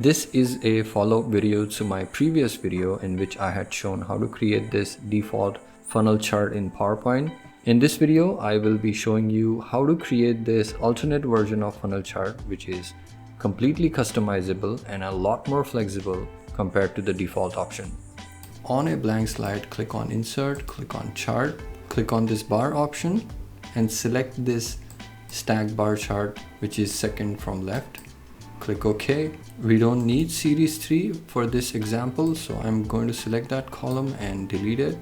This is a follow-up video to my previous video in which I had shown how to create this default funnel chart in PowerPoint. In this video, I will be showing you how to create this alternate version of funnel chart, which is completely customizable and a lot more flexible compared to the default option. On a blank slide, click on Insert, click on Chart, click on this bar option and select this stack bar chart, which is second from left. Click OK. We don't need series 3 for this example, so I'm going to select that column and delete it.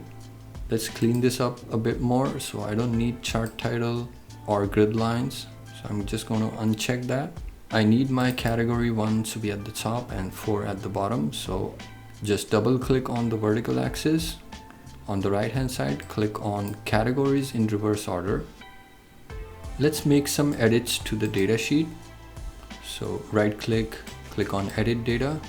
Let's clean this up a bit more, so I don't need chart title or grid lines, so I'm just going to uncheck that. I need my category 1 to be at the top and 4 at the bottom, so just double click on the vertical axis. On the right hand side, click on categories in reverse order. Let's make some edits to the data sheet. So right click, click on edit data.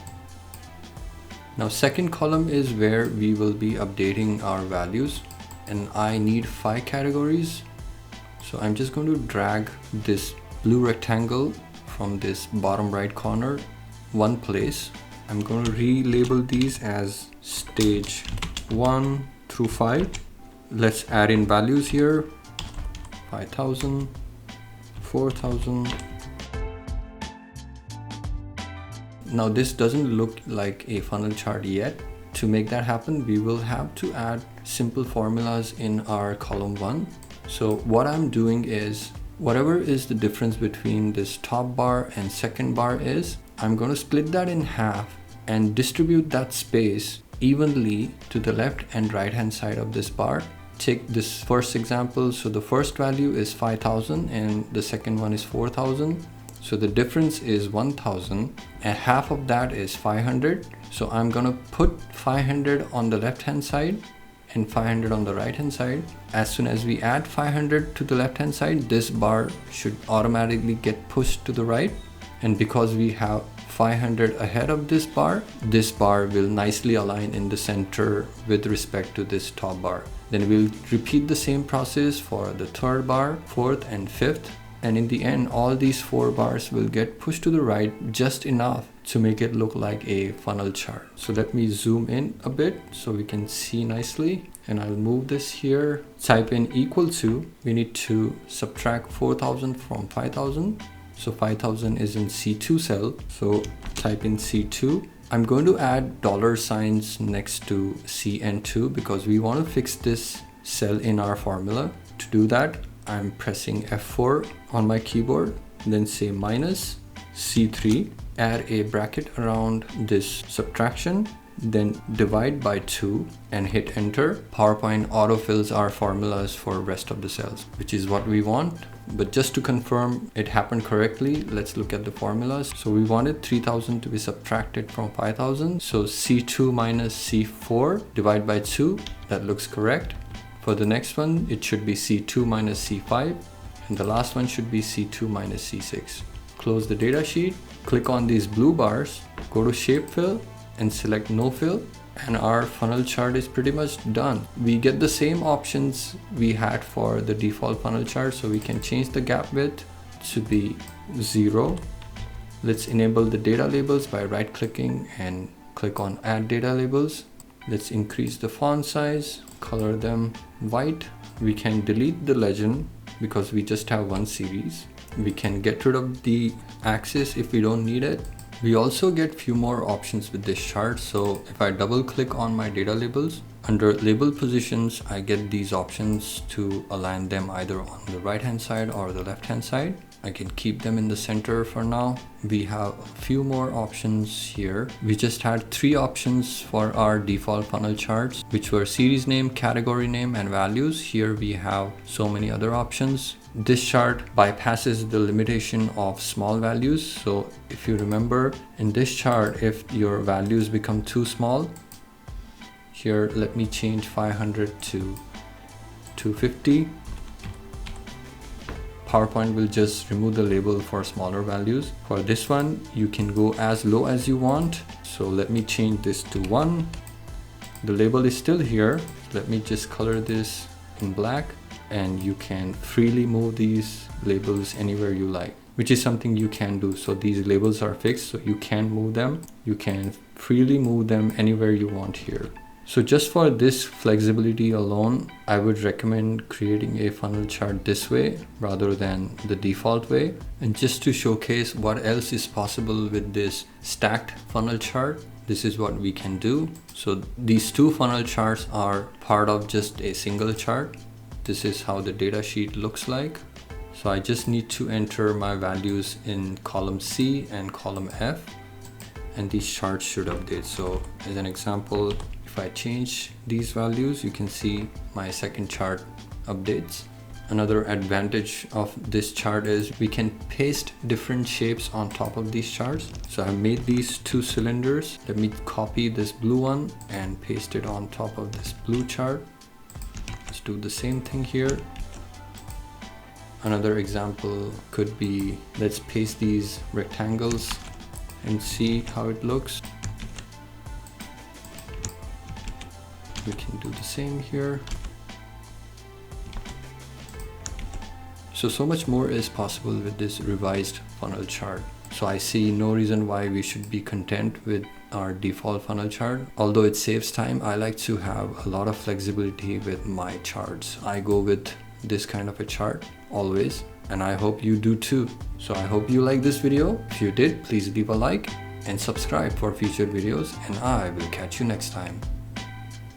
Now second column is where we will be updating our values, and I need 5 categories. So I'm just going to drag this blue rectangle from this bottom right corner one place. I'm going to relabel these as stage 1 through 5. Let's add in values here. 5,000, 4,000. Now this doesn't look like a funnel chart yet. To make that happen, we will have to add simple formulas in our column 1. So what I'm doing is, whatever is the difference between this top bar and second bar is, I'm going to split that in half and distribute that space evenly to the left and right hand side of this bar. Take this first example. So the first value is 5,000 and the second one is 4,000. So the difference is 1,000 and half of that is 500. So I'm gonna put 500 on the left hand side and 500 on the right hand side. As soon as we add 500 to the left hand side, this bar should automatically get pushed to the right. And because we have 500 ahead of this bar will nicely align in the center with respect to this top bar. Then we'll repeat the same process for the third bar, fourth and fifth. And in the end, all these 4 bars will get pushed to the right just enough to make it look like a funnel chart. So let me zoom in a bit so we can see nicely. And I'll move this here. Type in equal to, we need to subtract 4,000 from 5,000. So 5,000 is in C2 cell. So type in C2. I'm going to add dollar signs next to CN2 because we want to fix this cell in our formula. To do that, I'm pressing F4 on my keyboard, then say minus C3, add a bracket around this subtraction, then divide by 2 and hit enter. PowerPoint autofills our formulas for rest of the cells, which is what we want. But just to confirm it happened correctly, let's look at the formulas. So we wanted 3,000 to be subtracted from 5,000. So C2 minus C4 divide by 2, that looks correct. For the next one, it should be C2 minus C5, and the last one should be C2 minus C6. Close the data sheet, click on these blue bars, go to Shape Fill and select No Fill, and our funnel chart is pretty much done. We get the same options we had for the default funnel chart, so we can change the gap width to be 0. Let's enable the data labels by right clicking and click on Add Data Labels. Let's increase the font size, color them white. We can delete the legend because we just have one series. We can get rid of the axis if we don't need it. We also get few more options with this chart. So if I double click on my data labels, under label positions, I get these options to align them either on the right hand side or the left hand side. I can keep them in the center for now. We have a few more options here. We just had 3 options for our default funnel charts, which were series name, category name, and values. Here we have so many other options. This chart bypasses the limitation of small values. So if you remember in this chart, if your values become too small, here let me change 500 to 250. PowerPoint will just remove the label for smaller values. For this one, you can go as low as you want. So let me change this to 1. The label is still here. Let me just color this in black, and you can freely move these labels anywhere you like. which is something you can do. So these labels are fixed, so you can move them. You can freely move them anywhere you want here. So just for this flexibility alone, I would recommend creating a funnel chart this way rather than the default way. And just to showcase what else is possible with this stacked funnel chart, this is what we can do. So these two funnel charts are part of just a single chart. This is how the data sheet looks like. So I just need to enter my values in column C and column F, and these charts should update. So as an example, if I change these values, you can see my second chart updates. Another advantage of this chart is we can paste different shapes on top of these charts. So I've made these two cylinders. Let me copy this blue one and paste it on top of this blue chart. Let's do the same thing here. Another example could be, let's paste these rectangles and see how it looks. We can do the same here. So much more is possible with this revised funnel chart. So I see no reason why we should be content with our default funnel chart. Although it saves time, I like to have a lot of flexibility with my charts. I go with this kind of a chart always, and I hope you do too. So I hope you like this video. If you did, please leave a like and subscribe for future videos, and I will catch you next time.